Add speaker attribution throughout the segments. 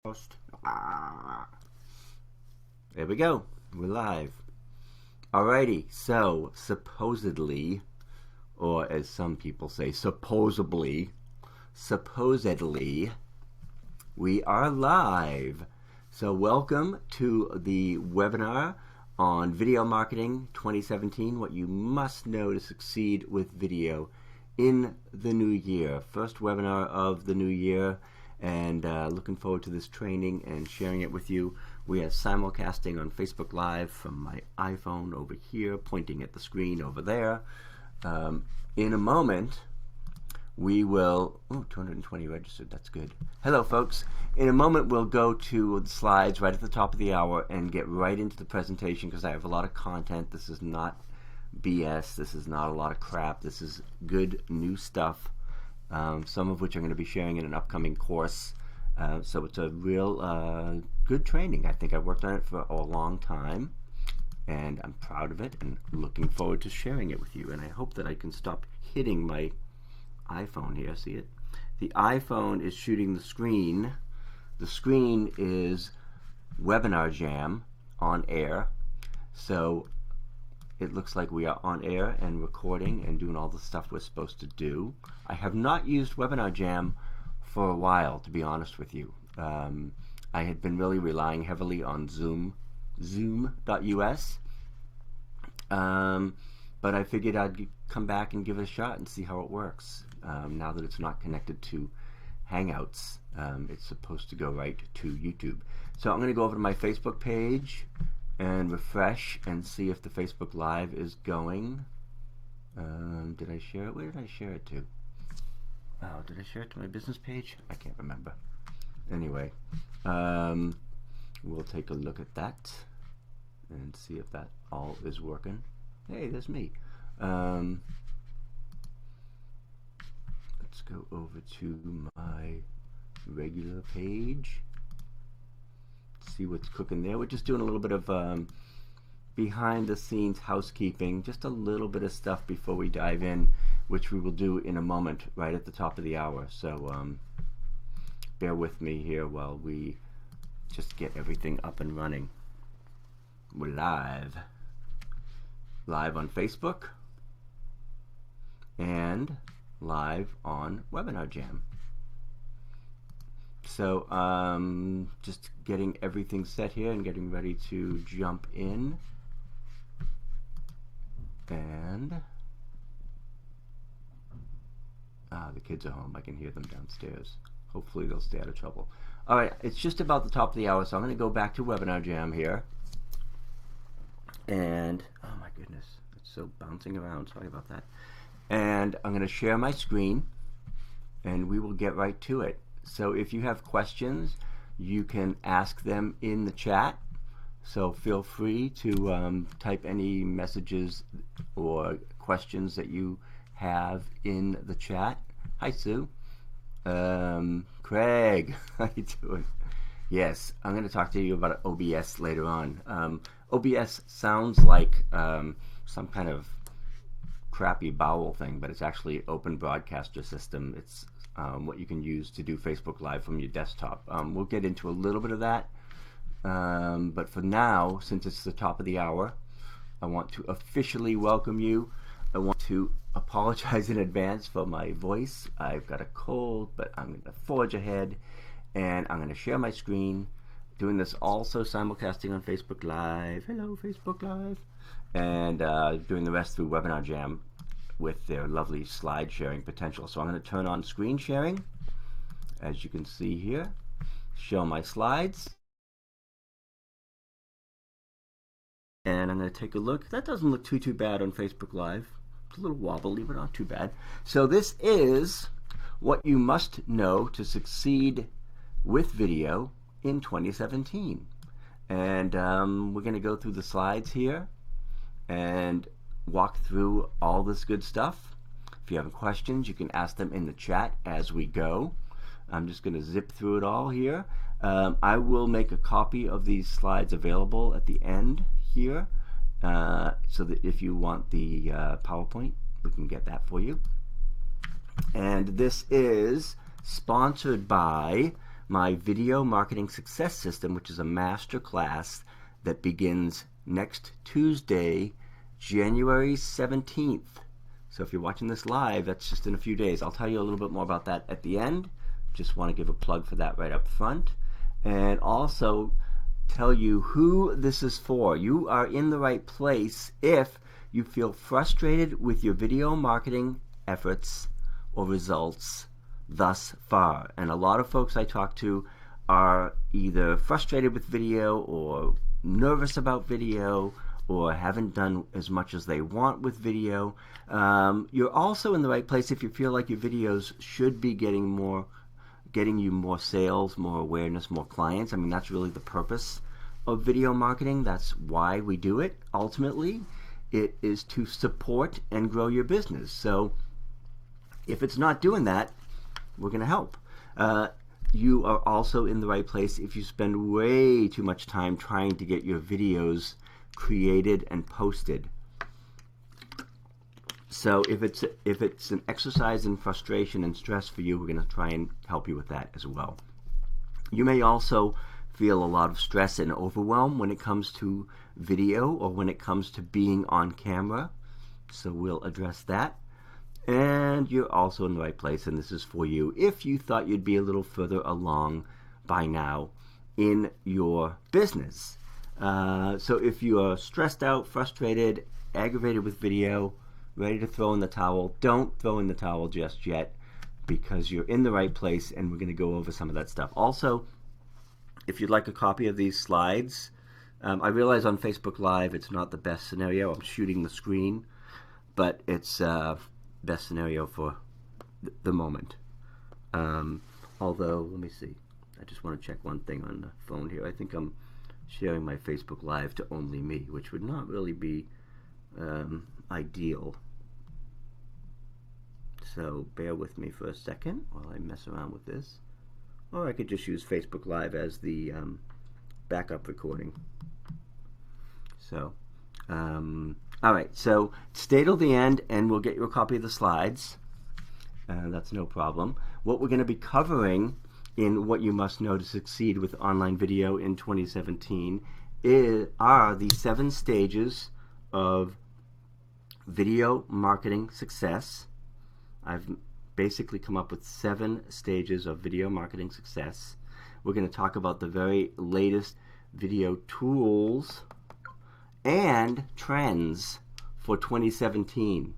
Speaker 1: There we go. We're live. Alrighty, so supposedly, or as some people say, supposedly, we are live. So welcome to the webinar on Video Marketing 2017, what you must know to succeed with video in the new year. First webinar of the new year, and looking forward to this training and sharing it with you. We are simulcasting on Facebook Live from my iPhone over here, pointing at the screen over there. In a moment, we will, 220 registered, that's good. Hello folks. In a moment we'll go to the slides right at the top of the hour and get right into the presentation because I have a lot of content. This is not BS, this is not a lot of crap, this is good new stuff, some of which I'm going to be sharing in an upcoming course. So it's a real good training. I think I've worked on it for a long time and I'm proud of it and looking forward to sharing it with you. And I hope that I can stop hitting my iPhone here. See it? The iPhone is shooting the screen. The screen is Webinar Jam on air. So it looks like we are on air and recording and doing all the stuff we're supposed to do. I have not used Webinar Jam for a while, to be honest with you. I had been really relying heavily on Zoom.us. But I figured I'd come back and give it a shot and see how it works. Now that it's not connected to Hangouts, it's supposed to go right to YouTube. So I'm going to go over to my Facebook page and refresh and see if the Facebook Live is going. Did I share it? Where did I share it to? Oh, did I share it to my business page? I can't remember. Anyway, we'll take a look at that and see if that all is working. Hey, there's me. Let's go over to my regular page. See what's cooking there. We're just doing a little bit of behind the scenes housekeeping, just a little bit of stuff before we dive in, which we will do in a moment right at the top of the hour. So bear with me here while we just get everything up and running. We're live on Facebook and live on Webinar Jam. So just getting everything set here and getting ready to jump in. And the kids are home. I can hear them downstairs. Hopefully they'll stay out of trouble. All right, it's just about the top of the hour, so I'm going to go back to Webinar Jam here. And, oh my goodness, it's so bouncing around. Sorry about that. And I'm going to share my screen, and we will get right to it. So if you have questions, you can ask them in the chat. So feel free to type any messages or questions that you have in the chat. Hi, Sue. Craig, how you doing? Yes, I'm going to talk to you about OBS later on. OBS sounds like some kind of crappy bowel thing, but it's actually Open Broadcaster System. It's what you can use to do Facebook Live from your desktop. We'll get into a little bit of that, but for now, since it's the top of the hour, I want to officially welcome you. I want to apologize in advance for my voice. I've got a cold, but I'm going to forge ahead, and I'm going to share my screen, doing this also simulcasting on Facebook Live. Hello, Facebook Live. And doing the rest through Webinar Jam with their lovely slide sharing potential. So I'm going to turn on screen sharing, as you can see here, show my slides, and I'm going to take a look. That doesn't look too bad on Facebook Live. It's a little wobbly, but not too bad. So this is what you must know to succeed with video in 2017. And we're going to go through the slides here and walk through all this good stuff. If you have questions, you can ask them in the chat as we go. I'm just going to zip through it all here. I will make a copy of these slides available at the end here, so that if you want the PowerPoint, we can get that for you. And this is sponsored by my video marketing success system, which is a master class that begins next Tuesday, January 17th. So if you're watching this live, that's just in a few days. I'll tell you a little bit more about that at the end. Just want to give a plug for that right up front. And also tell you who this is for. You are in the right place if you feel frustrated with your video marketing efforts or results thus far. And a lot of folks I talk to are either frustrated with video or nervous about video or haven't done as much as they want with video. You're also in the right place if you feel like your videos should be getting you more sales, more awareness, more clients. I mean, that's really the purpose of video marketing. That's why we do it. Ultimately, it is to support and grow your business. So if it's not doing that, we're going to help. You are also in the right place if you spend way too much time trying to get your videos created and posted. So if it's an exercise in frustration and stress for you, we're going to try and help you with that as well. You may also feel a lot of stress and overwhelm when it comes to video or when it comes to being on camera. So we'll address that. And you're also in the right place, and this is for you if you thought you'd be a little further along by now in your business. So if you are stressed out, frustrated, aggravated with video, ready to throw in the towel, don't throw in the towel just yet, because you're in the right place, and we're going to go over some of that stuff. Also, if you'd like a copy of these slides, I realize on Facebook Live it's not the best scenario. I'm shooting the screen, but it's best scenario for the moment. Although, let me see. I just want to check one thing on the phone here. I think I'm sharing my Facebook Live to only me, which would not really be ideal. So bear with me for a second while I mess around with this. Or I could just use Facebook Live as the backup recording. So, all right, so stay till the end and we'll get you a copy of the slides. That's no problem. What we're going to be covering in What You Must Know to Succeed with Online Video in 2017 are the 7 stages of video marketing success. I've basically come up with 7 stages of video marketing success. We're going to talk about the very latest video tools and trends for 2017.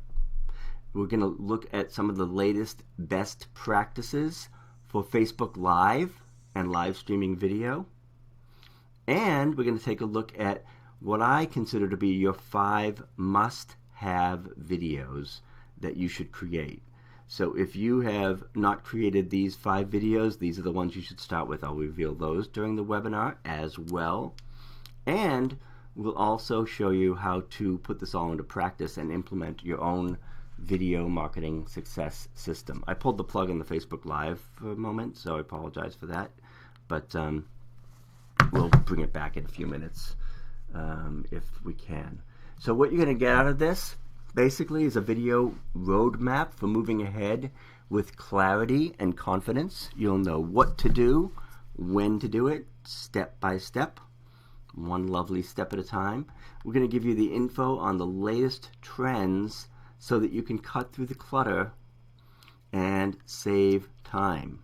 Speaker 1: We're going to look at some of the latest best practices for Facebook Live and live streaming video. And we're going to take a look at what I consider to be your 5 must-have videos that you should create. So if you have not created these 5 videos, these are the ones you should start with. I'll reveal those during the webinar as well. And we'll also show you how to put this all into practice and implement your own video marketing success system. I pulled the plug on the Facebook Live for a moment, so I apologize for that. But we'll bring it back in a few minutes if we can. So what you're going to get out of this basically is a video roadmap for moving ahead with clarity and confidence. You'll know what to do, when to do it, step by step, one lovely step at a time. We're going to give you the info on the latest trends so that you can cut through the clutter and save time.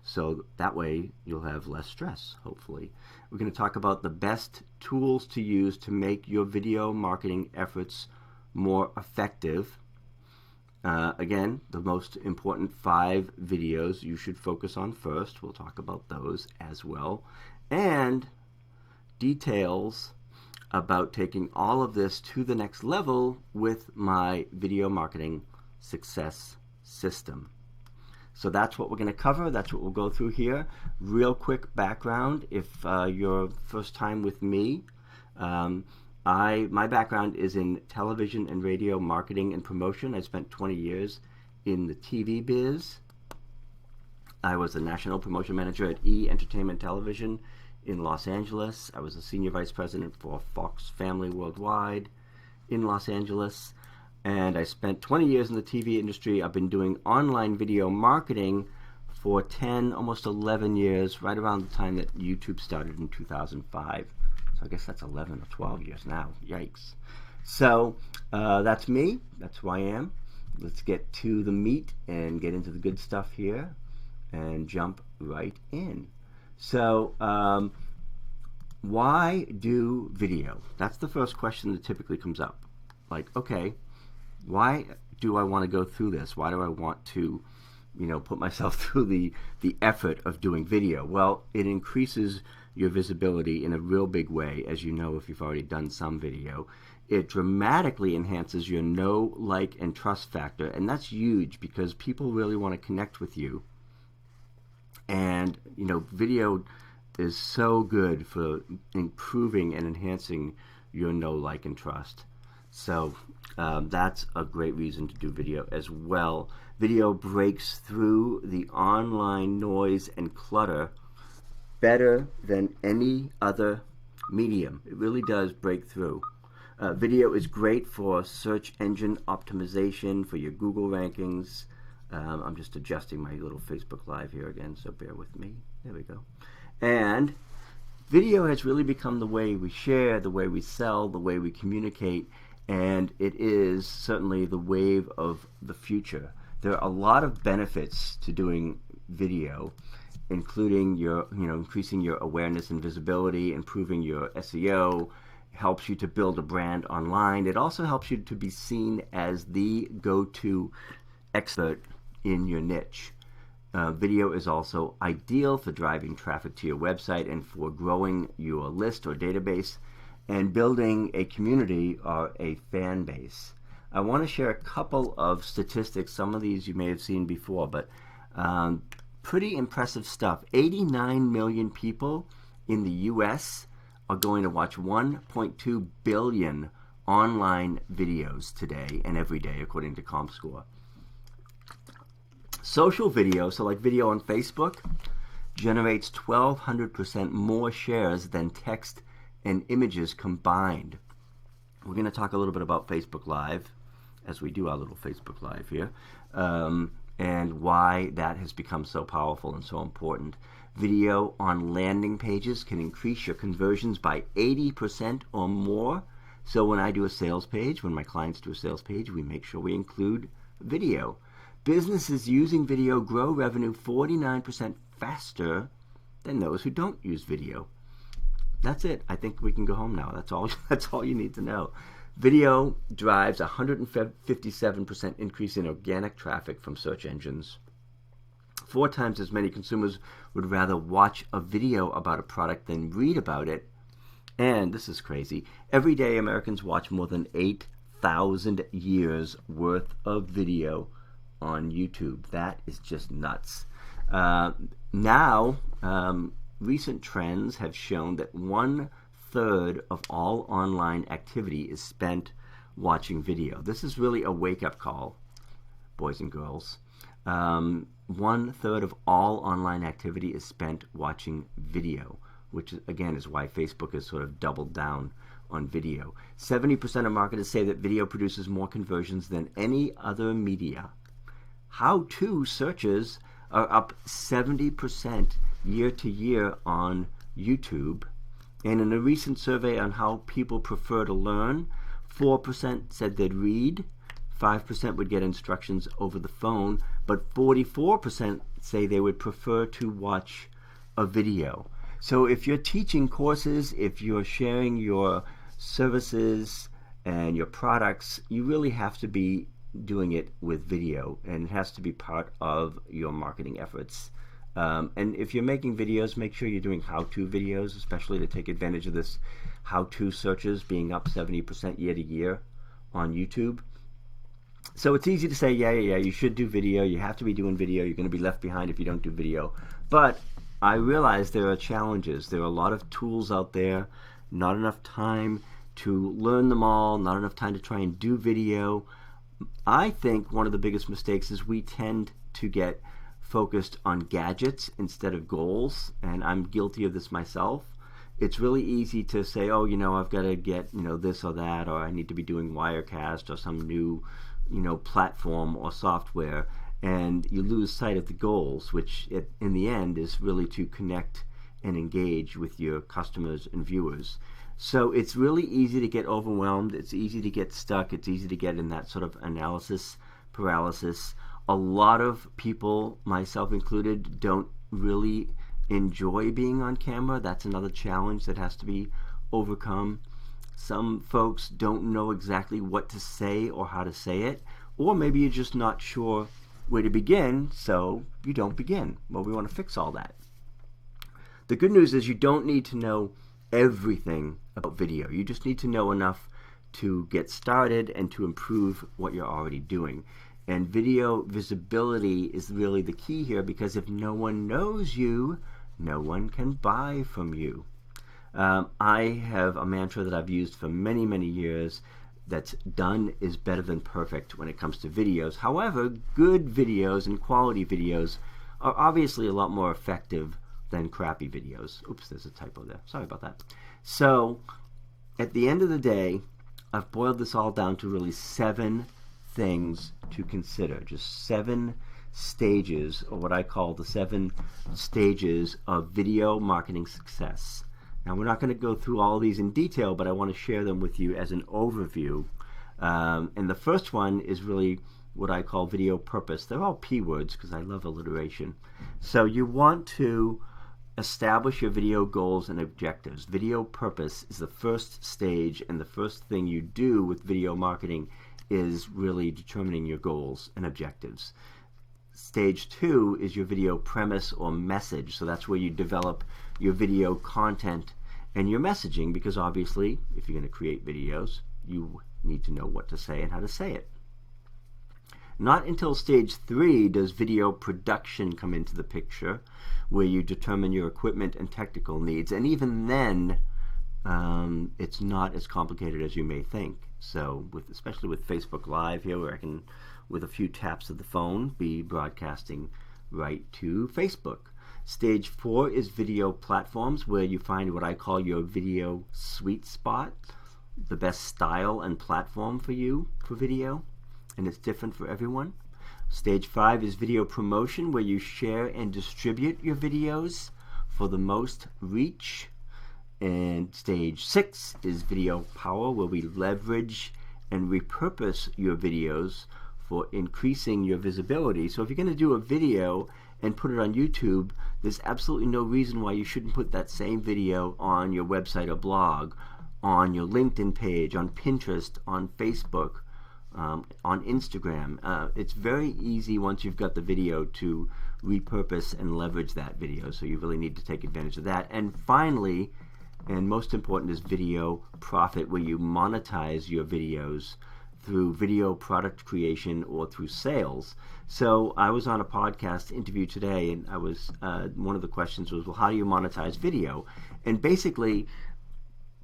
Speaker 1: So that way you'll have less stress, hopefully. We're going to talk about the best tools to use to make your video marketing efforts more effective. Again, the most important 5 videos you should focus on first. We'll talk about those as well. And details about taking all of this to the next level with my video marketing success system. So that's what we're going to cover. That's what we'll go through here. Real quick background, if you're first time with me, my background is in television and radio marketing and promotion. I spent 20 years in the TV biz. I was the national promotion manager at E! Entertainment Television in Los Angeles. I was a senior vice president for Fox Family Worldwide in Los Angeles. And I spent 20 years in the TV industry. I've been doing online video marketing for 10, almost 11 years, right around the time that YouTube started in 2005. So I guess that's 11 or 12 years now. Yikes. So that's me. That's who I am. Let's get to the meat and get into the good stuff here and jump right in. So why do video? That's the first question that typically comes up. Like, okay, why do I want to go through this? Why do I want to, put myself through the effort of doing video? Well, it increases your visibility in a real big way, as you know if you've already done some video. It dramatically enhances your know, like, and trust factor, and that's huge because people really want to connect with you. And, video is so good for improving and enhancing your know, like, and trust. So that's a great reason to do video as well. Video breaks through the online noise and clutter better than any other medium. It really does break through. Video is great for search engine optimization, for your Google rankings. I'm just adjusting my little Facebook Live here again, so bear with me. There we go. And video has really become the way we share, the way we sell, the way we communicate, and it is certainly the wave of the future. There are a lot of benefits to doing video, including your, increasing your awareness and visibility, improving your SEO, helps you to build a brand online. It also helps you to be seen as the go-to expert in your niche. Video is also ideal for driving traffic to your website and for growing your list or database and building a community or a fan base. I want to share a couple of statistics. Some of these you may have seen before, but pretty impressive stuff. 89 million people in the U.S. are going to watch 1.2 billion online videos today and every day, according to ComScore. Social video, so like video on Facebook, generates 1,200% more shares than text and images combined. We're going to talk a little bit about Facebook Live, as we do our little Facebook Live here, and why that has become so powerful and so important. Video on landing pages can increase your conversions by 80% or more. So when I do a sales page, when my clients do a sales page, we make sure we include video. Businesses using video grow revenue 49% faster than those who don't use video. That's it. I think we can go home now. That's all you need to know. Video drives 157% increase in organic traffic from search engines. 4 times as many consumers would rather watch a video about a product than read about it. And this is crazy. Every day Americans watch more than 8,000 years worth of video on YouTube. That is just nuts. Now, recent trends have shown that 1/3 of all online activity is spent watching video. This is really a wake-up call, boys and girls. 1/3 of all online activity is spent watching video, which again is why Facebook has sort of doubled down on video. 70% of marketers say that video produces more conversions than any other media. How-to searches are up 70% year to year on YouTube. And in a recent survey on how people prefer to learn, 4% said they'd read, 5% would get instructions over the phone, but 44% say they would prefer to watch a video. So if you're teaching courses, if you're sharing your services and your products, you really have to be doing it with video, and it has to be part of your marketing efforts. And if you're making videos, make sure you're doing how-to videos, especially to take advantage of this how-to searches being up 70% year to year on YouTube. So it's easy to say, yeah, you should do video. You have to be doing video. You're going to be left behind if you don't do video. But I realize there are challenges. There are a lot of tools out there, not enough time to learn them all, not enough time to try and do video. I think one of the biggest mistakes is we tend to get focused on gadgets instead of goals, and I'm guilty of this myself. It's really easy to say, oh, I've got to get, this or that, or I need to be doing Wirecast or some new, platform or software, and you lose sight of the goals, which in the end is really to connect and engage with your customers and viewers. So it's really easy to get overwhelmed. It's easy to get stuck. It's easy to get in that sort of analysis paralysis. A lot of people, myself included, don't really enjoy being on camera. That's another challenge that has to be overcome. Some folks don't know exactly what to say or how to say it, or maybe you're just not sure where to begin, so you don't begin. Well, we want to fix all that. The good news is you don't need to know everything about video. You just need to know enough to get started and to improve what you're already doing. And video visibility is really the key here, because if no one knows you, no one can buy from you. I have a mantra that I've used for many, many years, that's done is better than perfect when it comes to videos. However, good videos and quality videos are obviously a lot more effective than crappy videos. Oops, there's a typo there. Sorry about that. So, at the end of the day, I've boiled this all down to really 7 things to consider. Just 7 stages, or what I call the 7 stages of video marketing success. Now, we're not going to go through all of these in detail, but I want to share them with you as an overview. And the first one is really what I call video purpose. They're all P words because I love alliteration. So you want to establish your video goals and objectives. Video purpose is the first stage, and the first thing you do with video marketing is really determining your goals and objectives. Stage 2 is your video premise or message. So that's where you develop your video content and your messaging, because obviously if you're going to create videos, you need to know what to say and how to say it. Not until stage 3 does video production come into the picture, where you determine your equipment and technical needs. And even then, it's not as complicated as you may think. So especially with Facebook Live here, where I can, with a few taps of the phone, be broadcasting right to Facebook. Stage 4 is video platforms, where you find what I call your video sweet spot, the best style and platform for you for video, and it's different for everyone. Stage 5 is video promotion, where you share and distribute your videos for the most reach. And stage 6 is video power, where we leverage and repurpose your videos for increasing your visibility. So if you're going to do a video and put it on YouTube, there's absolutely no reason why you shouldn't put that same video on your website or blog, on your LinkedIn page, on Pinterest, on Facebook, on Instagram. It's very easy once you've got the video to repurpose and leverage that video, so you really need to take advantage of that. And finally, and most important, is video profit, where you monetize your videos through video product creation or through sales. So I was on a podcast interview today, and I was one of the questions was, well, how do you monetize video? And basically,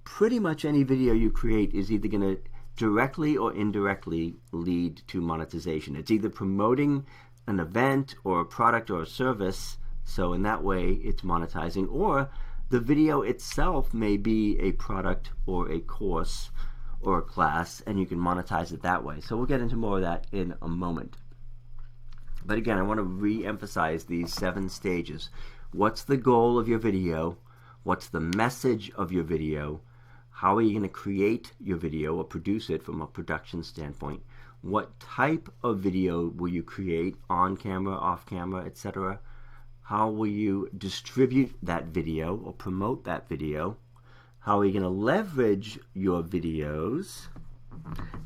Speaker 1: pretty much any video you create is either going to directly or indirectly lead to monetization. It's either promoting an event or a product or a service, so in that way it's monetizing, or the video itself may be a product or a course or a class, and you can monetize it that way. So we'll get into more of that in a moment. But again, I want to re-emphasize these 7 stages. What's the goal of your video? What's the message of your video? How are you going to create your video or produce it from a production standpoint? What type of video will you create, on camera, off camera, etc.? How will you distribute that video or promote that video? How are you going to leverage your videos?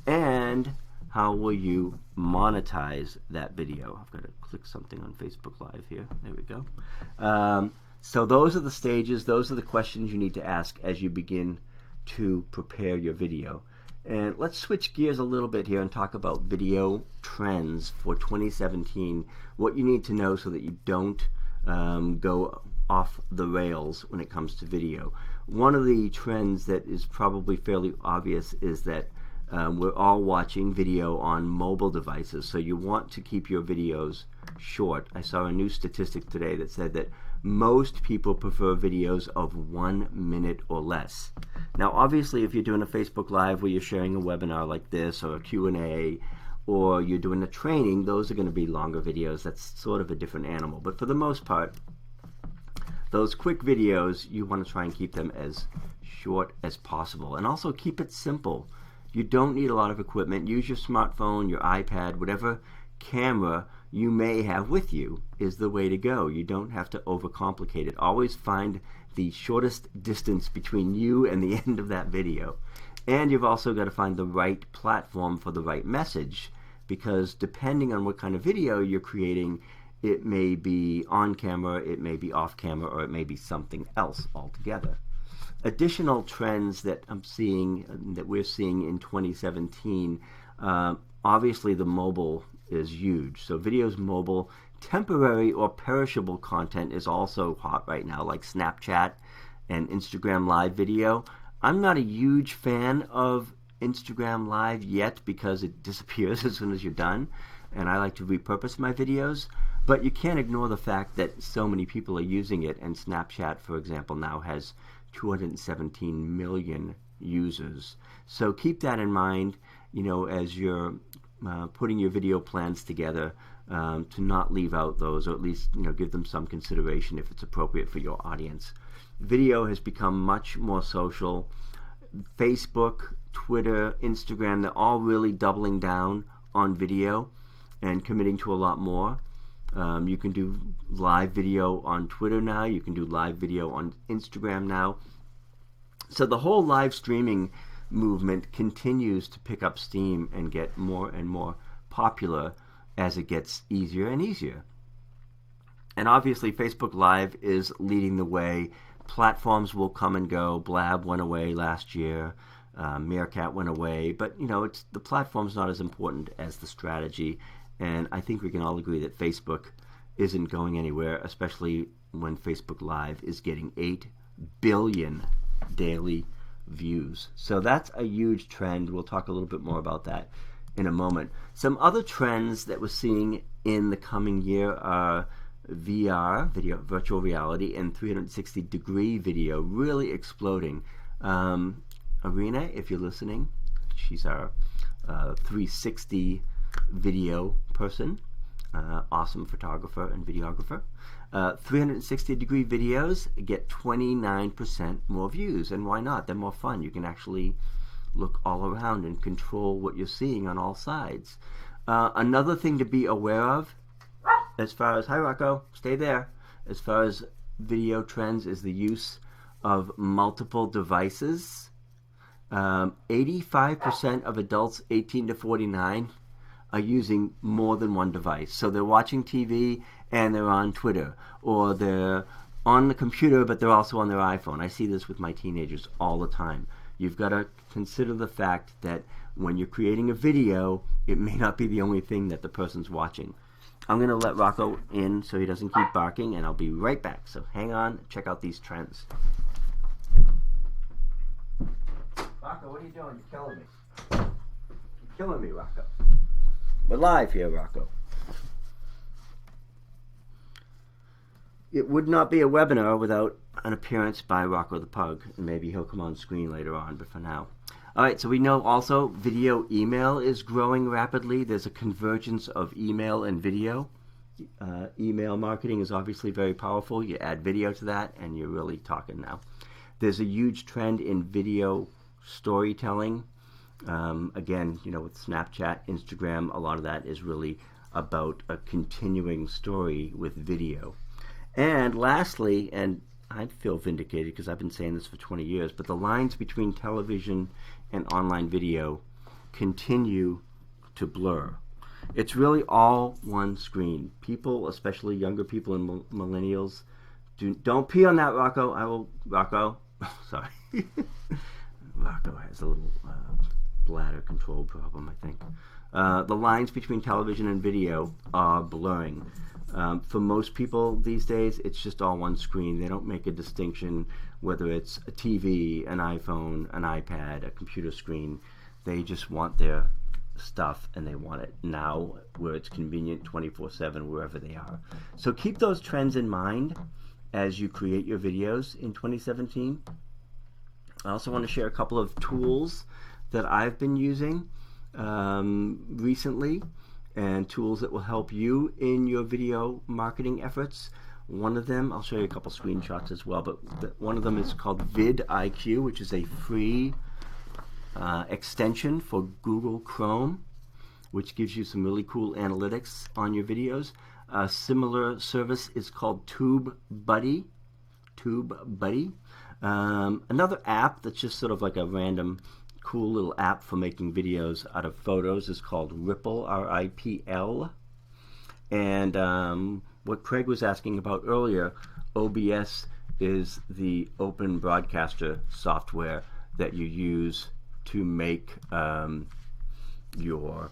Speaker 1: And how will you monetize that video? I've got to click something on Facebook Live here. There we go. So those are the stages. Those are the questions you need to ask as you begin to prepare your video. And let's switch gears a little bit here and talk about video trends for 2017. What you need to know so that you don't go off the rails when it comes to video. One of the trends that is probably fairly obvious is that we're all watching video on mobile devices, so you want to keep your videos short. I saw a new statistic today that said that most people prefer videos of 1 minute or less. Now obviously, if you're doing a Facebook Live where you're sharing a webinar like this, or a Q&A, or you're doing a training, those are going to be longer videos. That's sort of a different animal. But for the most part, those quick videos, you want to try and keep them as short as possible. And also keep it simple. You don't need a lot of equipment. Use your smartphone, your iPad, whatever camera you may have with you is the way to go. You don't have to overcomplicate it. Always find the shortest distance between you and the end of that video. And you've also got to find the right platform for the right message, because depending on what kind of video you're creating, it may be on camera, it may be off camera, or it may be something else altogether. Additional trends that I'm seeing, that we're seeing in 2017, obviously the mobile is huge. So videos mobile, temporary or perishable content is also hot right now, like Snapchat and Instagram Live video. I'm not a huge fan of Instagram Live yet because it disappears as soon as you're done, and I like to repurpose my videos. But you can't ignore the fact that so many people are using it, and Snapchat, for example, now has 217 million users. So keep that in mind, as you're putting your video plans together, to not leave out those, or at least give them some consideration if it's appropriate for your audience. Video has become much more social. Facebook, Twitter, Instagram, they're all really doubling down on video and committing to a lot more. You can do live video on Twitter now. You can do live video on Instagram now. So the whole live streaming movement continues to pick up steam and get more and more popular as it gets easier and easier. And obviously Facebook Live is leading the way. Platforms will come and go. Blab went away last year. Meerkat went away. But, the platform's not as important as the strategy. And I think we can all agree that Facebook isn't going anywhere, especially when Facebook Live is getting 8 billion daily views. So that's a huge trend. We'll talk a little bit more about that in a moment. Some other trends that we're seeing in the coming year are VR, video, virtual reality, and 360-degree video really exploding. Arena, if you're listening, she's our 360 video person, awesome photographer and videographer. 360-degree videos get 29% more views, and why not? They're more fun. You can actually look all around and control what you're seeing on all sides. Another thing to be aware of, as far as, hi Rocco, stay there, as far as video trends, is the use of multiple devices. 85% of adults 18 to 49 are using more than one device. So they're watching TV and they're on Twitter, or they're on the computer but they're also on their iPhone. I see this with my teenagers all the time. You've got to consider the fact that when you're creating a video, it may not be the only thing that the person's watching. I'm going to let Rocco in so he doesn't keep barking, and I'll be right back. So hang on, check out these trends. Rocco, what are you doing? You're killing me. You're killing me, Rocco. We're live here, Rocco. It would not be a webinar without an appearance by Rocco the Pug, and maybe he'll come on screen later on, but for now. All right, so we know also video email is growing rapidly. There's a convergence of email and video. Email marketing is obviously very powerful. You add video to that, and you're really talking now. There's a huge trend in video storytelling. Again, with Snapchat, Instagram, a lot of that is really about a continuing story with video. And lastly, and I feel vindicated because I've been saying this for 20 years, but the lines between television and online video continue to blur. It's really all one screen. People, especially younger people and millennials, don't pee on that, Rocco. Rocco, sorry. Rocco has a little bladder control problem, I think. The lines between television and video are blurring. For most people these days, it's just all one screen. They don't make a distinction whether it's a TV, an iPhone, an iPad, a computer screen. They just want their stuff, and they want it now where it's convenient 24/7 wherever they are. So keep those trends in mind as you create your videos in 2017. I also want to share a couple of tools that I've been using. recently, and tools that will help you in your video marketing efforts. One of them, I'll show you a couple screenshots as well, but one of them is called vidIQ, which is a free extension for Google Chrome, which gives you some really cool analytics on your videos. A similar service is called TubeBuddy. Another app that's just sort of like a random cool little app for making videos out of photos is called Ripple, R-I-P-L. And what Craig was asking about earlier, OBS is the open broadcaster software that you use to make your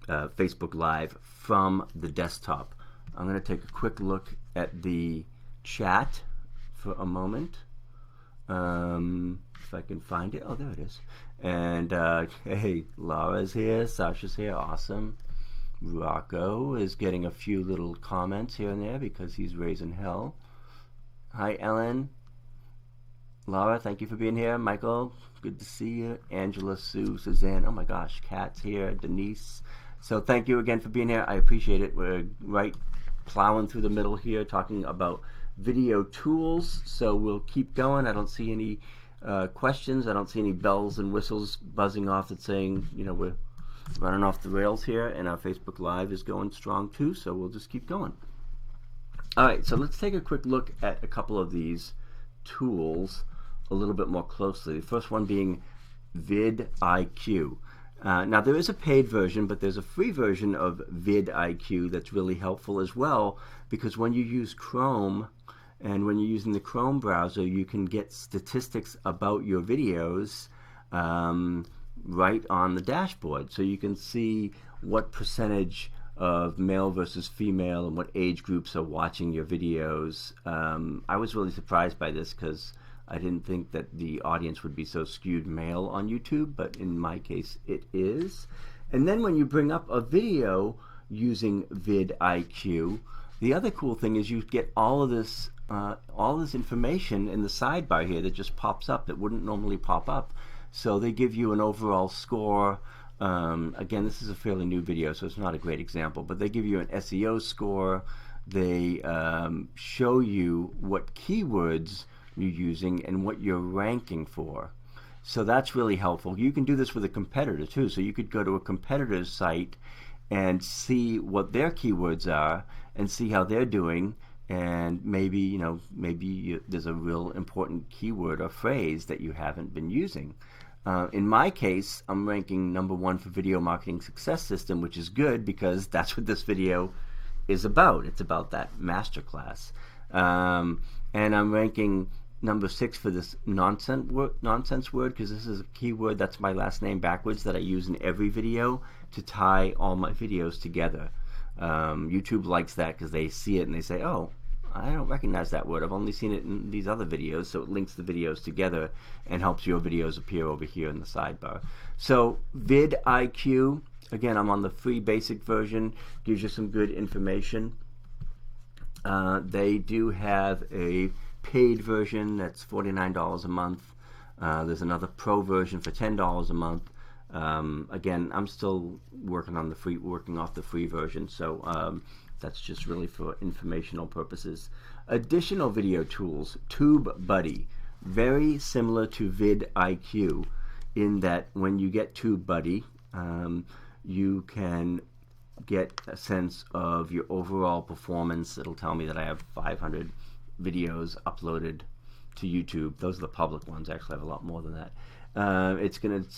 Speaker 1: Facebook Live from the desktop. I'm going to take a quick look at the chat for a moment. If I can find it. Oh, there it is. And hey, Laura's here, Sasha's here, awesome. Rocco is getting a few little comments here and there because he's raising hell. Hi, Ellen. Laura, thank you for being here. Michael, good to see you. Angela, Sue, Suzanne, oh my gosh, Kat's here. Denise. So thank you again for being here. I appreciate it. We're right plowing through the middle here talking about video tools. So we'll keep going. I don't see any questions. I don't see any bells and whistles buzzing off that's saying, you know, we're running off the rails here, and our Facebook Live is going strong too, so we'll just keep going. All right, so let's take a quick look at a couple of these tools a little bit more closely. The first one being vidIQ. Now there is a paid version, but there's a free version of vidIQ that's really helpful as well, because when you use Chrome and when you're using the Chrome browser, you can get statistics about your videos right on the dashboard. So you can see what percentage of male versus female and what age groups are watching your videos. I was really surprised by this because I didn't think that the audience would be so skewed male on YouTube, but in my case it is. And then when you bring up a video using vidIQ, the other cool thing is you get all this information in the sidebar here that just pops up that wouldn't normally pop up. So they give you an overall score. Again, this is a fairly new video, so it's not a great example, but they give you an SEO score. They show you what keywords you're using and what you're ranking for. So that's really helpful. You can do this with a competitor too. So you could go to a competitor's site and see what their keywords are and see how they're doing, and maybe, you know, there's a real important keyword or phrase that you haven't been using. In my case, I'm ranking #1 for Video Marketing Success System, which is good because that's what this video is about. It's about that masterclass. And I'm ranking #6 for this nonsense word because this is a keyword, that's my last name backwards, that I use in every video to tie all my videos together. YouTube likes that because they see it and they say, oh, I don't recognize that word. I've only seen it in these other videos, so it links the videos together and helps your videos appear over here in the sidebar. So vidIQ, again, I'm on the free basic version, gives you some good information. They do have a paid version that's $49 a month. There's another pro version for $10 a month. Again, I'm still working off the free version, so that's just really for informational purposes. Additional video tools, TubeBuddy, very similar to vidIQ in that when you get TubeBuddy, you can get a sense of your overall performance. It'll tell me that I have 500 videos uploaded to YouTube. Those are the public ones. Actually, I have a lot more than that. It's going to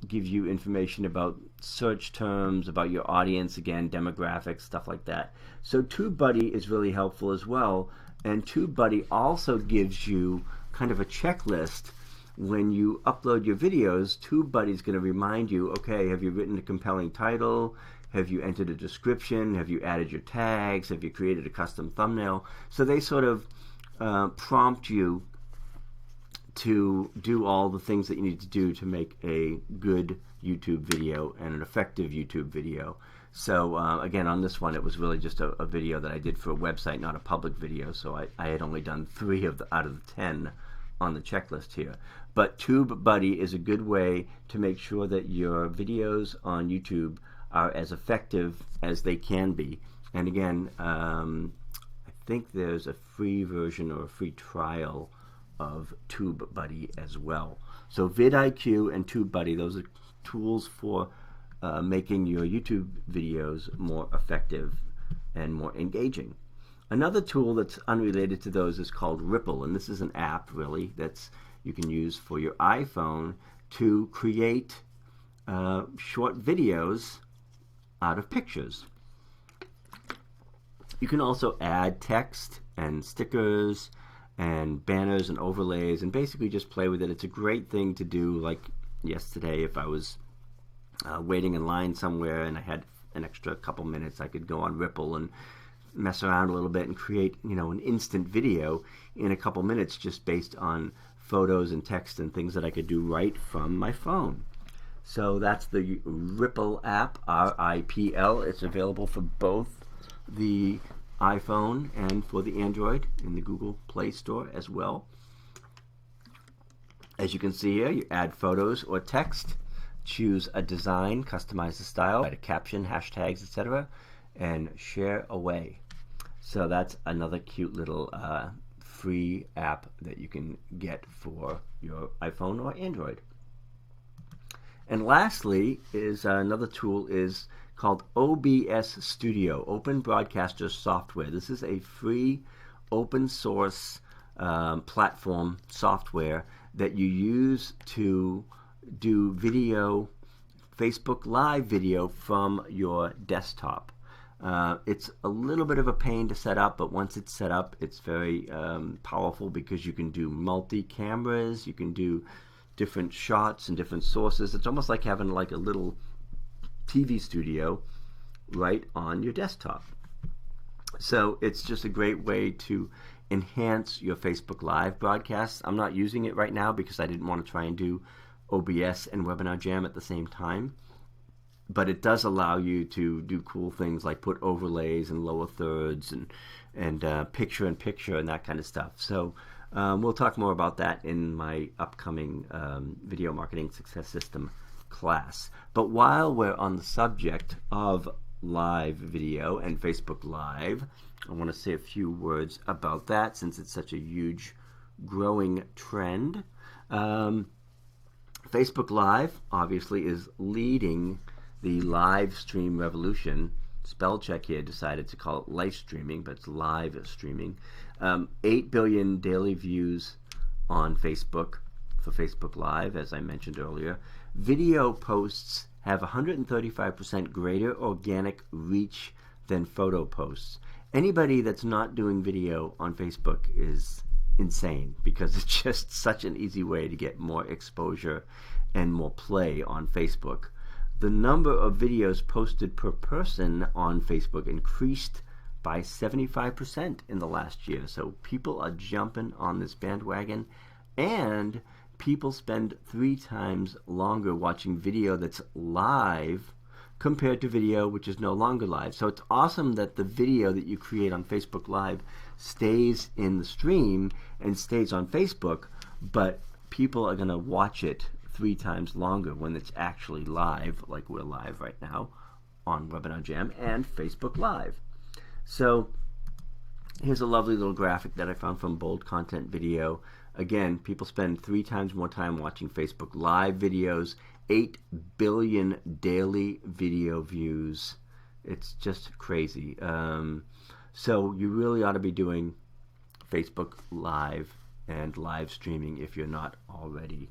Speaker 1: give you information about search terms, about your audience, again, demographics, stuff like that. So TubeBuddy is really helpful as well. And TubeBuddy also gives you kind of a checklist. When you upload your videos, TubeBuddy is going to remind you, okay, have you written a compelling title? Have you entered a description? Have you added your tags? Have you created a custom thumbnail? So they sort of prompt you to do all the things that you need to do to make a good YouTube video and an effective YouTube video. So again, on this one, it was really just a video that I did for a website, not a public video. So I had only done 3 out of the 10 on the checklist here. But TubeBuddy is a good way to make sure that your videos on YouTube are as effective as they can be. And again, I think there's a free version or a free trial of TubeBuddy as well. So vidIQ and TubeBuddy, those are tools for making your YouTube videos more effective and more engaging. Another tool that's unrelated to those is called Ripple, and this is an app really that's you can use for your iPhone to create short videos out of pictures. You can also add text and stickers and banners and overlays and basically just play with it. It's a great thing to do, like yesterday if I was waiting in line somewhere and I had an extra couple minutes, I could go on Ripple and mess around a little bit and create, an instant video in a couple minutes just based on photos and text and things that I could do right from my phone. So that's the Ripple app, R-I-P-L. It's available for both the iPhone and for the Android in the Google Play Store as well. As you can see here, you add photos or text, choose a design, customize the style, write a caption, hashtags, etc., and share away. So that's another cute little free app that you can get for your iPhone or Android. And lastly is another tool is called OBS Studio, Open Broadcaster Software. This is a free open source platform software that you use to do video, Facebook Live video from your desktop. It's a little bit of a pain to set up, but once it's set up, it's very powerful because you can do multi-cameras, you can do different shots and different sources. It's almost like having like a little TV studio right on your desktop. So it's just a great way to enhance your Facebook Live broadcasts. I'm not using it right now because I didn't want to try and do OBS and Webinar Jam at the same time. But it does allow you to do cool things like put overlays and lower thirds and picture-in-picture and that kind of stuff. So we'll talk more about that in my upcoming Video Marketing Success System class. But while we're on the subject of live video and Facebook Live, I want to say a few words about that since it's such a huge growing trend. Facebook Live obviously is leading the live stream revolution. Spell check here decided to call it live streaming, but it's live streaming. 8 billion daily views on Facebook for Facebook Live, as I mentioned earlier. Video posts have 135% greater organic reach than photo posts. Anybody that's not doing video on Facebook is insane because it's just such an easy way to get more exposure and more play on Facebook. The number of videos posted per person on Facebook increased by 75% in the last year. So people are jumping on this bandwagon, and people spend 3 times longer watching video that's live compared to video which is no longer live. So it's awesome that the video that you create on Facebook Live stays in the stream and stays on Facebook, but people are going to watch it 3 times longer when it's actually live, like we're live right now on Webinar Jam and Facebook Live. So here's a lovely little graphic that I found from Bold Content Video. Again, people spend 3 times more time watching Facebook Live videos, 8 billion daily video views. It's just crazy. So you really ought to be doing Facebook Live and live streaming if you're not already.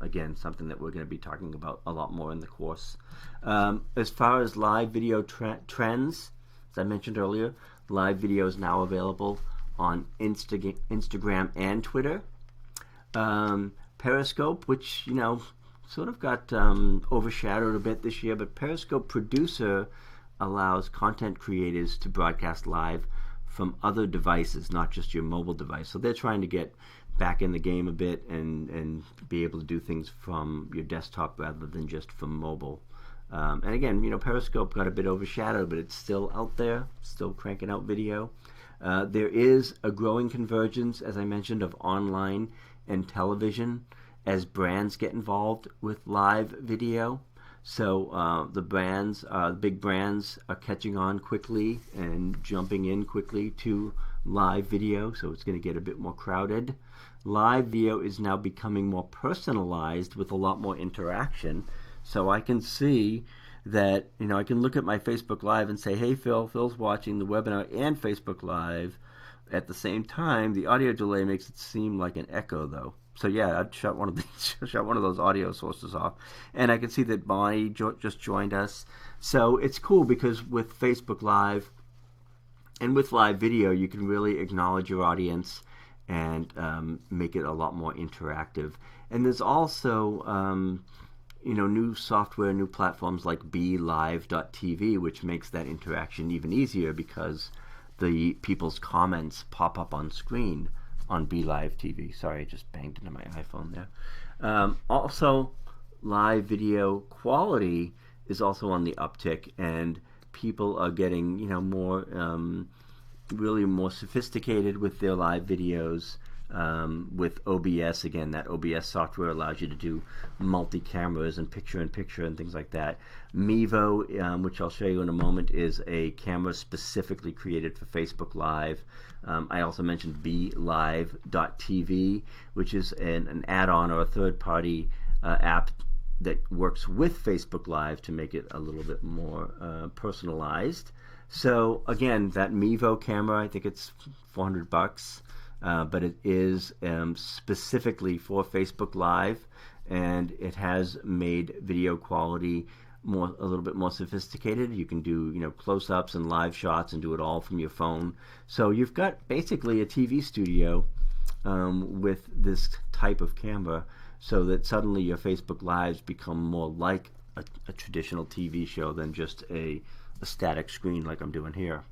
Speaker 1: Again, something that we're going to be talking about a lot more in the course. As far as live video trends, as I mentioned earlier, live video is now available on Instagram and Twitter. Periscope, which, sort of got overshadowed a bit this year, but Periscope Producer allows content creators to broadcast live from other devices, not just your mobile device. So they're trying to get back in the game a bit and be able to do things from your desktop rather than just from mobile. And again, Periscope got a bit overshadowed, but it's still out there, still cranking out video. There is a growing convergence, as I mentioned, of online and television as brands get involved with live video. So the big brands are catching on quickly and jumping in quickly to live video, so it's going to get a bit more crowded. Live video is now becoming more personalized with a lot more interaction. So I can see that, I can look at my Facebook Live and say, hey Phil's watching the webinar and Facebook Live at the same time. The audio delay makes it seem like an echo though. So yeah, I'd shut one of those audio sources off, and I can see that Bonnie just joined us. So it's cool because with Facebook Live and with live video, you can really acknowledge your audience and make it a lot more interactive. And there's also new software, new platforms like BeLive.tv, which makes that interaction even easier because the people's comments pop up on screen on BeLive TV. Sorry, I just banged into my iPhone there. Also, live video quality is also on the uptick, and people are getting really more sophisticated with their live videos. With OBS, again, that OBS software allows you to do multi-cameras and picture-in-picture and things like that. Mevo, which I'll show you in a moment, is a camera specifically created for Facebook Live. I also mentioned BeLive.tv, which is an add-on or a third-party app that works with Facebook Live to make it a little bit more personalized. So again, that Mevo camera, I think it's $400. But it is specifically for Facebook Live, and it has made video quality a little bit more sophisticated. You can do close-ups and live shots and do it all from your phone. So you've got basically a TV studio with this type of camera, so that suddenly your Facebook Lives become more like a traditional TV show than just a static screen like I'm doing here.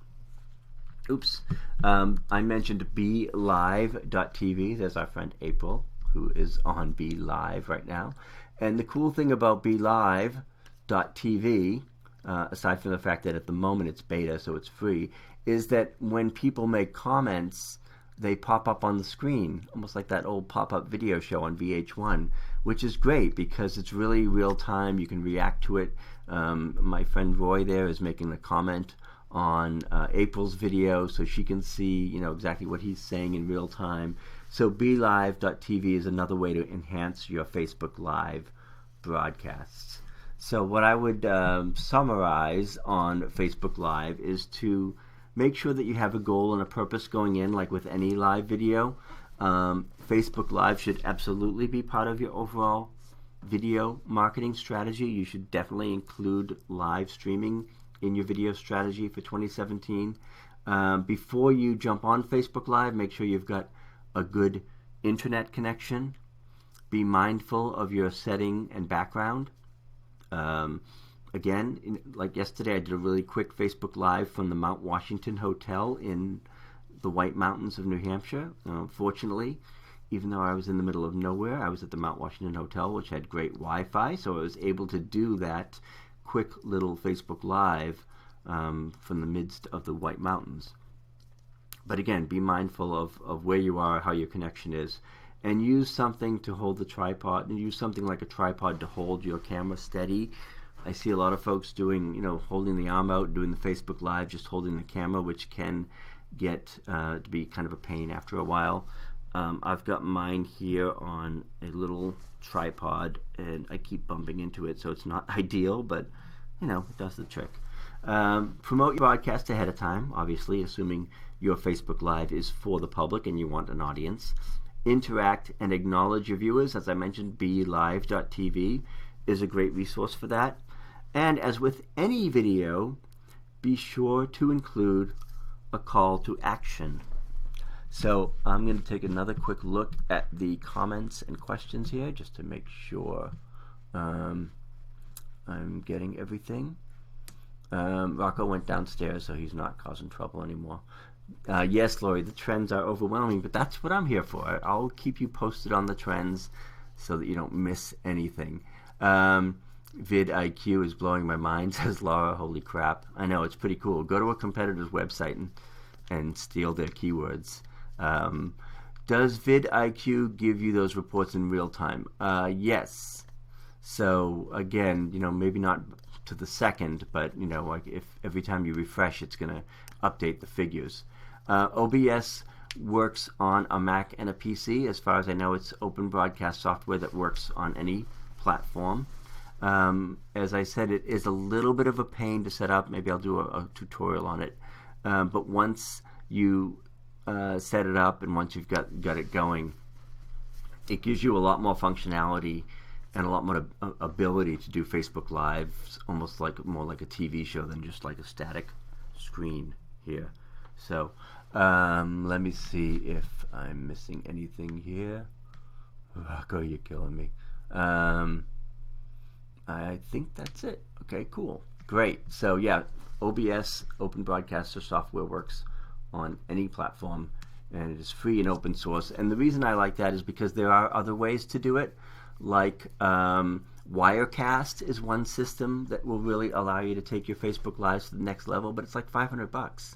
Speaker 1: Oops. I mentioned BeLive.tv. There's our friend April, who is on BeLive right now. And the cool thing about BeLive.tv, aside from the fact that at the moment it's beta, so it's free, is that when people make comments, they pop up on the screen, almost like that old pop-up video show on VH1, which is great because it's really real time. You can react to it. My friend Roy there is making the comment on April's video, so she can see exactly what he's saying in real time. So BeLive.tv is another way to enhance your Facebook Live broadcasts. So what I would summarize on Facebook Live is to make sure that you have a goal and a purpose going in, like with any live video. Facebook Live should absolutely be part of your overall video marketing strategy. You should definitely include live streaming in your video strategy for 2017. Before you jump on Facebook Live, make sure you've got a good internet connection. Be mindful of your setting and background. Again, like yesterday, I did a really quick Facebook Live from the Mount Washington Hotel in the White Mountains of New Hampshire. Fortunately, even though I was in the middle of nowhere, I was at the Mount Washington Hotel, which had great Wi-Fi, so I was able to do that quick little Facebook Live from the midst of the White Mountains. But again, be mindful of where you are, how your connection is, and use something to hold the tripod, and use something like a tripod to hold your camera steady. I see a lot of folks doing, holding the arm out, doing the Facebook Live, just holding the camera, which can get to be kind of a pain after a while. I've got mine here on a little tripod, and I keep bumping into it, so it's not ideal, but it does the trick. Promote your broadcast ahead of time, obviously, assuming your Facebook Live is for the public and you want an audience. Interact and acknowledge your viewers. As I mentioned, BeLive.tv is a great resource for that. And as with any video, be sure to include a call to action. So I'm going to take another quick look at the comments and questions here just to make sure I'm getting everything. Rocco went downstairs, so he's not causing trouble anymore. Yes, Lori, the trends are overwhelming, but that's what I'm here for. I'll keep you posted on the trends so that you don't miss anything. vidIQ is blowing my mind, says Laura. Holy crap. I know, it's pretty cool. Go to a competitor's website and steal their keywords. Does vidIQ give you those reports in real time? Yes. So again, maybe not to the second, but like if every time you refresh, it's going to update the figures. OBS works on a Mac and a PC. As far as I know, it's open broadcast software that works on any platform. As I said, it is a little bit of a pain to set up. Maybe I'll do a tutorial on it. But once you set it up and once you've got it going, it gives you a lot more functionality and a lot more ability to do Facebook Live, almost more like a TV show than just like a static screen here. So let me see if I'm missing anything here. Rocco, you're killing me. I think that's it. Okay, cool. Great. So yeah, OBS, Open Broadcaster software, works on any platform, and it is free and open source. And the reason I like that is because there are other ways to do it, like Wirecast is one system that will really allow you to take your Facebook Lives to the next level, but it's like $500.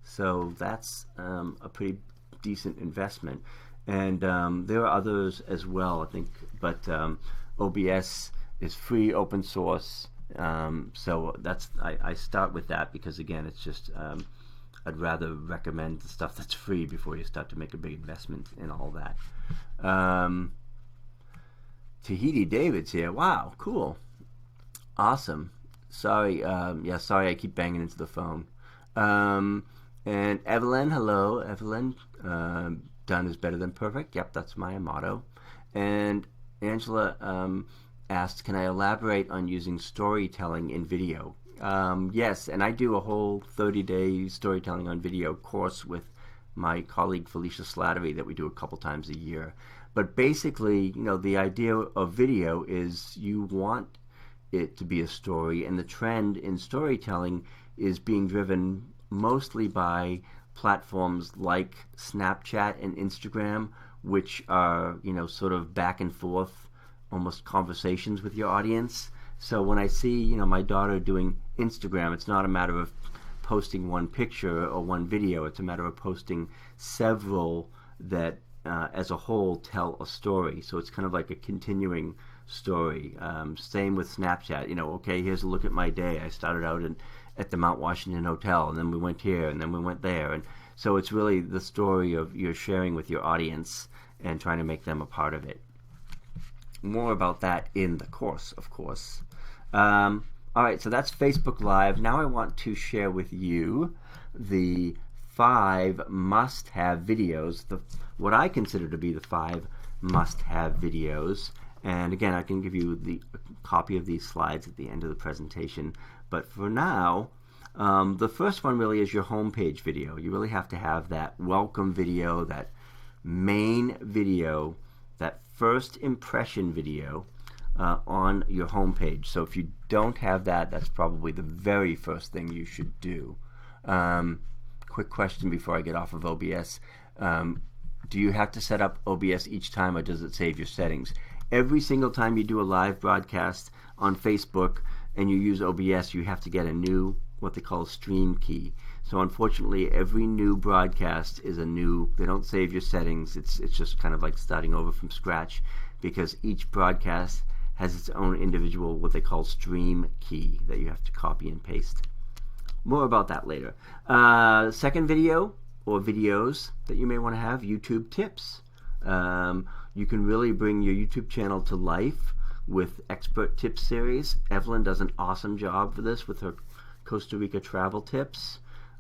Speaker 1: So that's a pretty decent investment. And there are others as well, I think, but OBS is free, open source. So I start with that because, again, it's just I'd rather recommend the stuff that's free before you start to make a big investment in all that. Tahiti David's here. Wow, cool. Awesome. Sorry, sorry I keep banging into the phone. And Evelyn, hello, Evelyn. Done is better than perfect. Yep, that's my motto. And Angela asked, can I elaborate on using storytelling in video? Yes, and I do a whole 30-day storytelling on video course with my colleague Felicia Slattery that we do a couple times a year. But basically, the idea of video is you want it to be a story, and the trend in storytelling is being driven mostly by platforms like Snapchat and Instagram, which are, sort of back and forth, almost conversations with your audience. So when I see, my daughter doing Instagram, it's not a matter of posting one picture or one video. It's a matter of posting several that, as a whole, tell a story. So it's kind of like a continuing story. Same with Snapchat. Okay, here's a look at my day. I started out at the Mount Washington Hotel, and then we went here, and then we went there. And so it's really the story of you're sharing with your audience and trying to make them a part of it. More about that in the course, of course. All right, so that's Facebook Live. Now I want to share with you the 5 must-have videos, what I consider to be the 5 must-have videos. And again, I can give you a copy of these slides at the end of the presentation. But for now, the first one really is your homepage video. You really have to have that welcome video, that main video, that first impression video on your homepage. So if you don't have that, that's probably the very first thing you should do. Quick question before I get off of OBS. Do you have to set up OBS each time, or does it save your settings? Every single time you do a live broadcast on Facebook and you use OBS, you have to get a new, what they call, stream key. So unfortunately, every new broadcast is they don't save your settings. It's just kind of like starting over from scratch, because each broadcast has its own individual, what they call, stream key that you have to copy and paste. More about that later. Second video, or videos that you may want to have, YouTube tips. You can really bring your YouTube channel to life with expert tips series. Evelyn does an awesome job for this with her Costa Rica travel tips.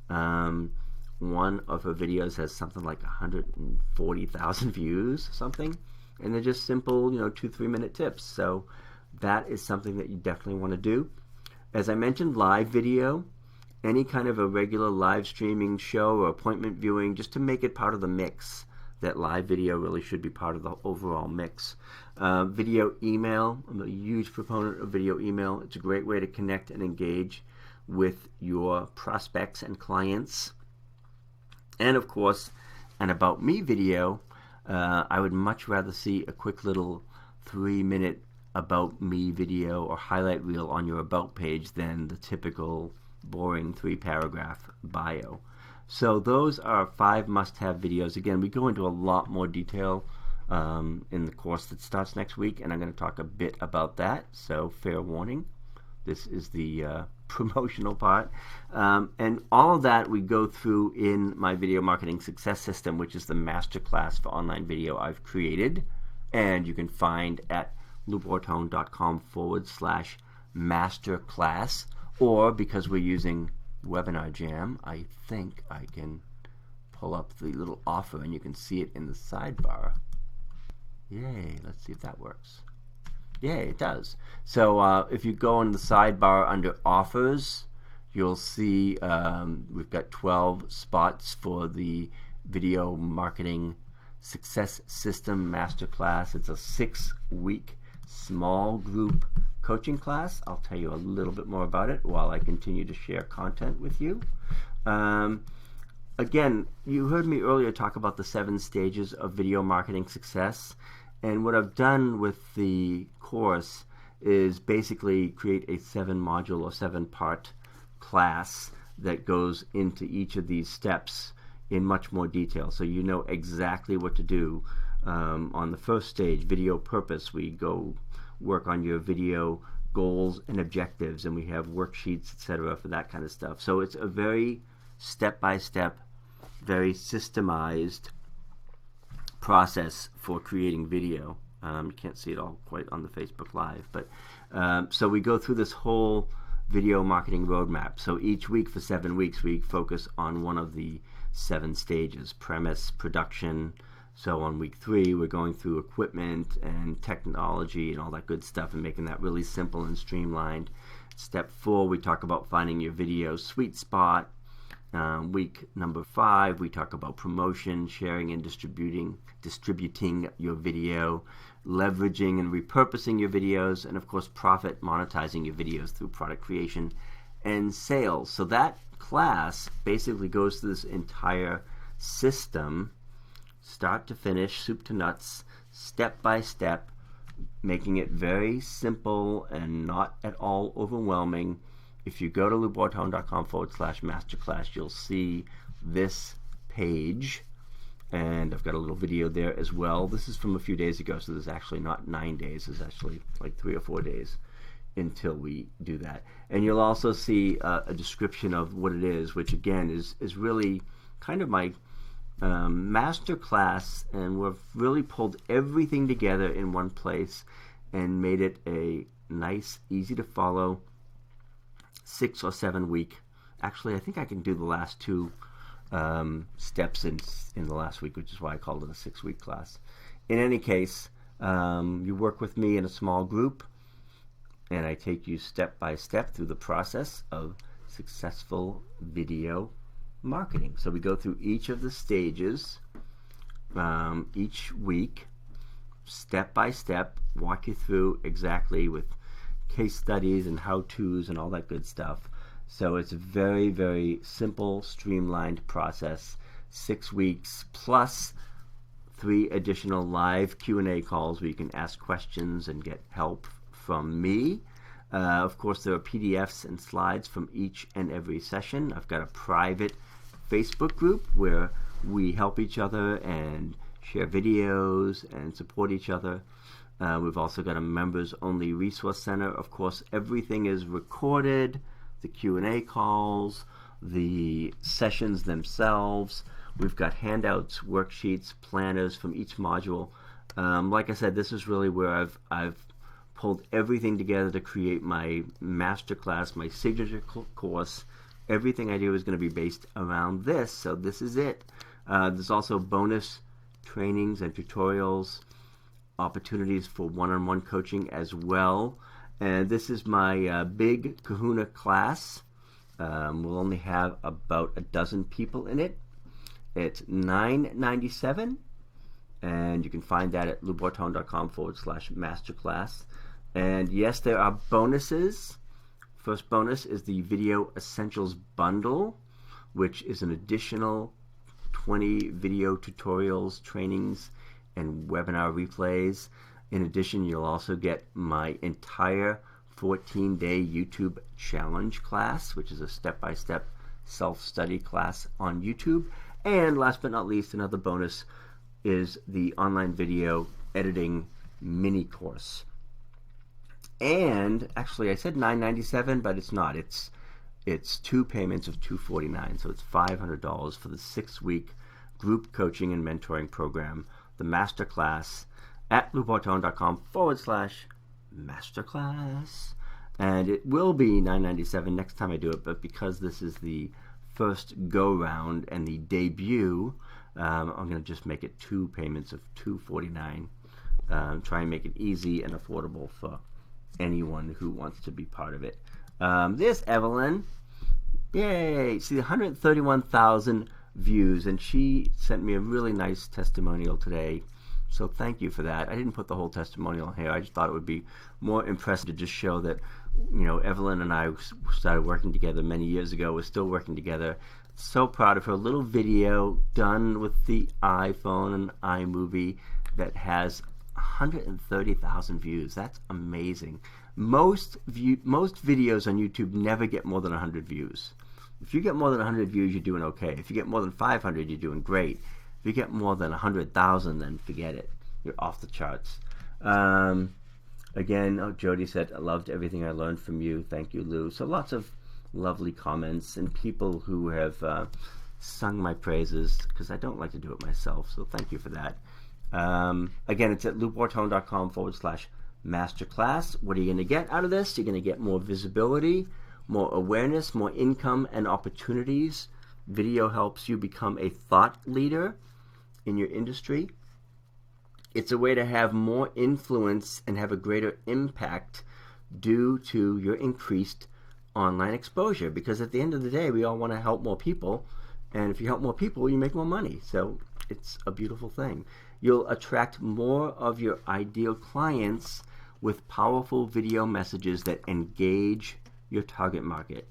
Speaker 1: One of her videos has something like 140,000 views, something, and they're just simple, 2-3 minute tips. So that is something that you definitely want to do. As I mentioned, live video, any kind of a regular live streaming show or appointment viewing, just to make it part of the mix. That live video really should be part of the overall mix. Video email, I'm a huge proponent of video email. It's a great way to connect and engage with your prospects and clients. And of course, an About Me video. I would much rather see a quick little 3-minute About Me video or highlight reel on your About page than the typical boring 3-paragraph bio. So those are 5 must-have videos. Again, we go into a lot more detail in the course that starts next week, and I'm going to talk a bit about that, so fair warning. This is the promotional part. And all of that we go through in my Video Marketing Success System, which is the masterclass for online video I've created, and you can find at loubortone.com/masterclass, or because we're using Webinar Jam, I think I can pull up the little offer and you can see it in the sidebar. Yay, let's see if that works. Yay, it does. So if you go in the sidebar under offers, you'll see we've got 12 spots for the Video Marketing Success System Masterclass. It's a 6-week small group coaching class. I'll tell you a little bit more about it while I continue to share content with you. Again, you heard me earlier talk about the 7 stages of video marketing success, and what I've done with the course is basically create a 7-module or 7-part class that goes into each of these steps in much more detail, so you know exactly what to do. On the first stage, video purpose, we go work on your video goals and objectives, and we have worksheets, etc., for that kind of stuff. So it's a very step-by-step, very systemized process for creating video. You can't see it all quite on the Facebook Live, but so we go through this whole video marketing roadmap. So each week for 7 weeks we focus on one of the 7 stages: premise, production. So on week 3 we're going through equipment and technology and all that good stuff and making that really simple and streamlined. Step 4 we talk about finding your video sweet spot. Week number 5 we talk about promotion, sharing and distributing your video, leveraging and repurposing your videos, and of course profit monetizing your videos through product creation and sales. So that class basically goes through this entire system, start to finish, soup to nuts, step by step, making it very simple and not at all overwhelming. If you go to loubortone.com/masterclass, you'll see this page, and I've got a little video there as well. This is from a few days ago, so this is actually not 9 days. It's actually like 3 or 4 days until we do that. And you'll also see a description of what it is, which again is really kind of my master class, and we've really pulled everything together in one place and made it a nice, easy to follow 6 or 7 week. Actually, I think I can do the last 2 steps in the last week, which is why I called it a 6-week class. In any case, you work with me in a small group, and I take you step by step through the process of successful video marketing. So we go through each of the stages each week, step by step, walk you through exactly with case studies and how-tos and all that good stuff. So it's a very, very simple, streamlined process. 6 weeks plus 3 additional live Q&A calls where you can ask questions and get help from me. Of course, there are PDFs and slides from each and every session. I've got a private Facebook group where we help each other and share videos and support each other. We've also got a members-only resource center. Of course, everything is recorded, the Q&A calls, the sessions themselves. We've got handouts, worksheets, planners from each module. Like I said, this is really where I've pulled everything together to create my masterclass, my signature course. Everything I do is going to be based around this, so this is it. There's also bonus trainings and tutorials, opportunities for one-on-one coaching as well. And this is my big kahuna class. We'll only have about a dozen people in it. It's $9.97, and you can find that at loubortone.com/masterclass. And yes, there are bonuses. First bonus is the Video Essentials Bundle, which is an additional 20 video tutorials, trainings, and webinar replays. In addition, you'll also get my entire 14-day YouTube challenge class, which is a step-by-step self-study class on YouTube. And last but not least, another bonus is the online video editing mini course. And actually, I said $997, but it's not. It's 2 payments of $249, so it's $500 for the 6-week group coaching and mentoring program, the masterclass at loubortone.com/masterclass. And it will be $997 next time I do it, but because this is the first go-round and the debut, I'm going to just make it 2 payments of $249. Try and make it easy and affordable for anyone who wants to be part of it. There's Evelyn. Yay! See, 131,000 views, and she sent me a really nice testimonial today. So thank you for that. I didn't put the whole testimonial here. I just thought it would be more impressive to just show that, Evelyn and I started working together many years ago. We're still working together. So proud of her. Little video done with the iPhone and iMovie that has 130,000 views. That's amazing. Most videos on YouTube never get more than 100 views. If you get more than 100 views, you're doing okay. If you get more than 500, you're doing great. If you get more than 100,000, then forget it. You're off the charts. Again, Jody said, I loved everything I learned from you. Thank you, Lou. So lots of lovely comments and people who have sung my praises, because I don't like to do it myself. So thank you for that. Again, it's at loubortone.com/masterclass. What are you going to get out of this? You're going to get more visibility, more awareness, more income and opportunities. Video helps you become a thought leader in your industry. It's a way to have more influence and have a greater impact due to your increased online exposure, because at the end of the day, we all want to help more people, and if you help more people, you make more money. So it's a beautiful thing. You'll attract more of your ideal clients with powerful video messages that engage your target market.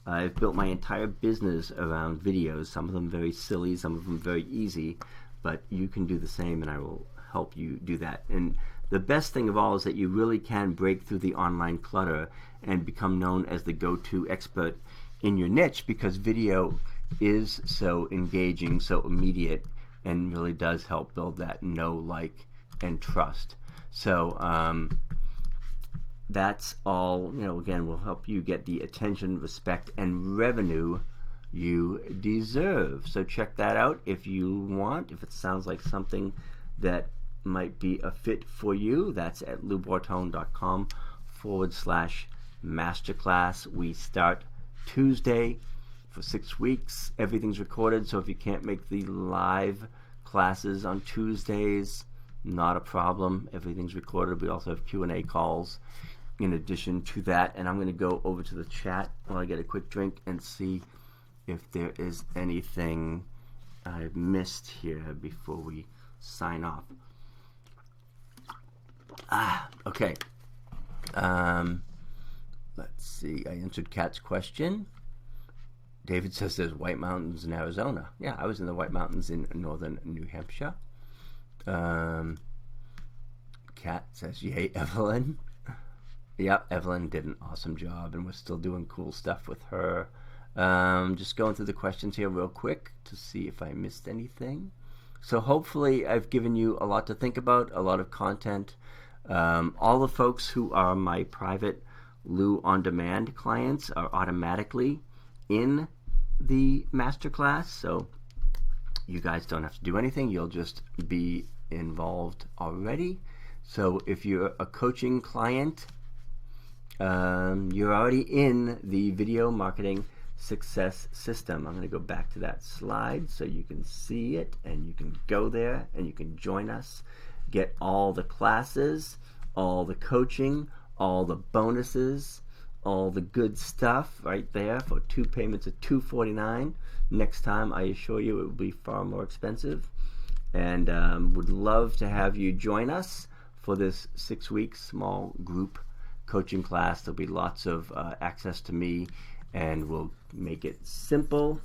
Speaker 1: I've built my entire business around videos, some of them very silly, some of them very easy, but you can do the same, and I will help you do that. And the best thing of all is that you really can break through the online clutter and become known as the go-to expert in your niche, because video is so engaging, so immediate, and really does help build that know, like, and trust. So that's all, again, will help you get the attention, respect, and revenue you deserve. So check that out if you want. If it sounds like something that might be a fit for you, that's at loubortone.com/masterclass. We start Tuesday for 6 weeks. Everything's recorded, so if you can't make the live classes on Tuesdays, not a problem. Everything's recorded. We also have Q&A calls in addition to that. And I'm going to go over to the chat while I get a quick drink and see if there is anything I've missed here before we sign off. Okay. Let's see. I answered Kat's question. David says there's White Mountains in Arizona. Yeah, I was in the White Mountains in northern New Hampshire. Kat says, yay, Evelyn. Yep, Evelyn did an awesome job, and we're still doing cool stuff with her. Just going through the questions here real quick to see if I missed anything. So hopefully I've given you a lot to think about, a lot of content. All the folks who are my private Lou On Demand clients are automatically in the masterclass, so you guys don't have to do anything. You'll just be involved already. So if you're a coaching client, you're already in the video marketing success system. I'm going to go back to that slide so you can see it, and you can go there and you can join us, get all the classes, all the coaching, all the bonuses, all the good stuff right there for 2 payments of $249. Next time, I assure you, it will be far more expensive, and would love to have you join us for this 6-week small group coaching class. There'll be lots of access to me, and we'll make it simple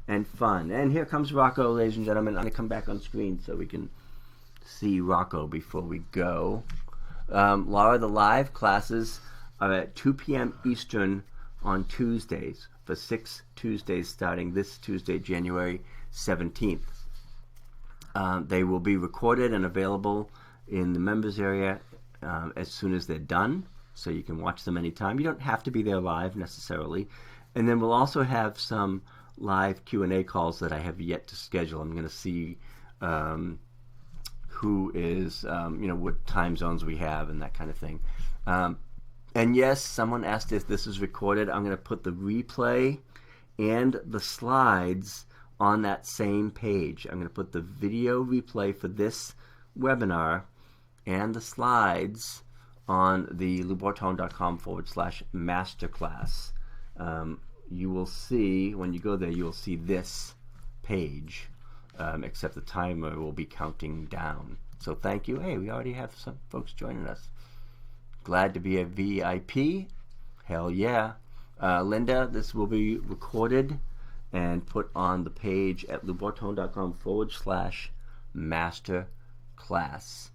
Speaker 1: and fun. And here comes Rocco, ladies and gentlemen. I'm going to come back on screen so we can see Rocco before we go. Laura, the live classes are at 2 p.m. Eastern on Tuesdays. for 6 Tuesdays starting this Tuesday, January 17th. They will be recorded and available in the members area as soon as they're done, so you can watch them anytime. You don't have to be there live necessarily. And then we'll also have some live Q&A calls that I have yet to schedule. I'm going to see who is, what time zones we have and that kind of thing. And yes, someone asked if this is recorded. I'm going to put the replay and the slides on that same page. I'm going to put the video replay for this webinar and the slides on the bortone.com/masterclass. You will see, when you go there, you will see this page, except the timer will be counting down. So thank you. Hey, we already have some folks joining us. Glad to be a VIP. Hell yeah. Linda, this will be recorded and put on the page at bortone.com/masterclass.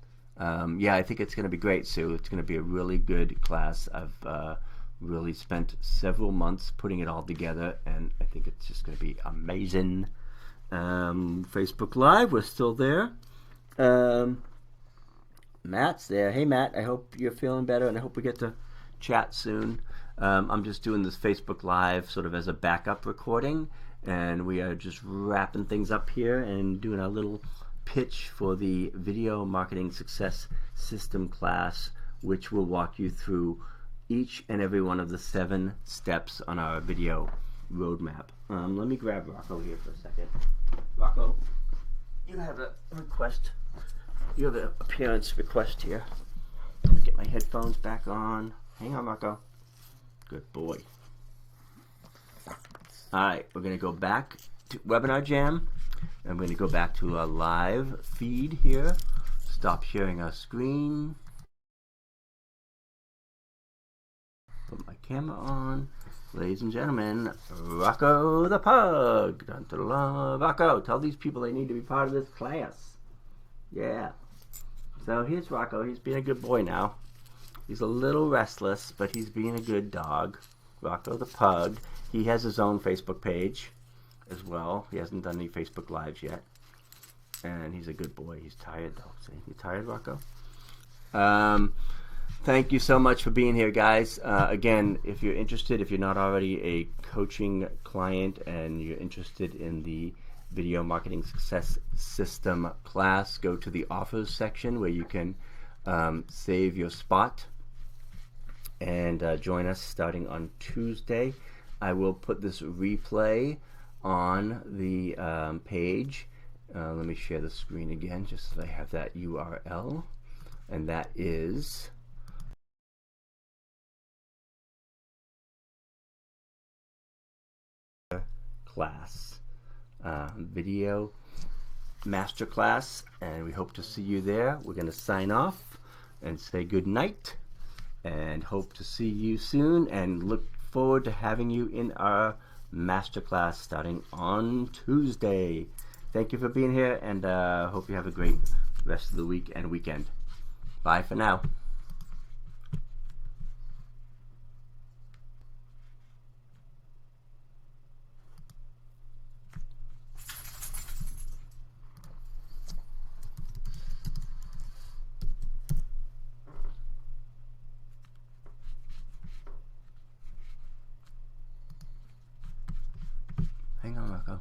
Speaker 1: Yeah, I think it's going to be great, Sue. It's going to be a really good class. I've really spent several months putting it all together, and I think it's just going to be amazing. Facebook Live, we're still there. Matt's there. Hey, Matt, I hope you're feeling better, and I hope we get to chat soon. I'm just doing this Facebook Live sort of as a backup recording, and we are just wrapping things up here and doing our little pitch for the Video Marketing Success System class, which will walk you through each and every one of the 7 steps on our video roadmap. Let me grab Rocco here for a second. Rocco, you have a request. You have an appearance request here. Let me get my headphones back on. Hang on, Rocco. Good boy. Alright, we're going to go back to Webinar Jam. I'm going to go back to a live feed here. Stop sharing our screen. Put my camera on. Ladies and gentlemen, Rocco the Pug. Dun, dun, dun. Rocco, tell these people they need to be part of this class. Yeah. So here's Rocco. He's being a good boy now. He's a little restless, but he's being a good dog. Rocco the Pug. He has his own Facebook page as well. He hasn't done any Facebook Lives yet. And he's a good boy. He's tired though. See, you tired, Rocco? Thank you so much for being here, guys. Again, if you're interested, if you're not already a coaching client and you're interested in the Video Marketing Success System class, go to the offers section where you can save your spot and join us starting on Tuesday. I will put this replay on the page. Let me share the screen again just so I have that URL, and that is class, video masterclass, and we hope to see you there. We're going to sign off and say good night and hope to see you soon, and look forward to having you in our masterclass starting on Tuesday. Thank you for being here, and hope you have a great rest of the week and weekend. Bye for now. Hang on, Rocco.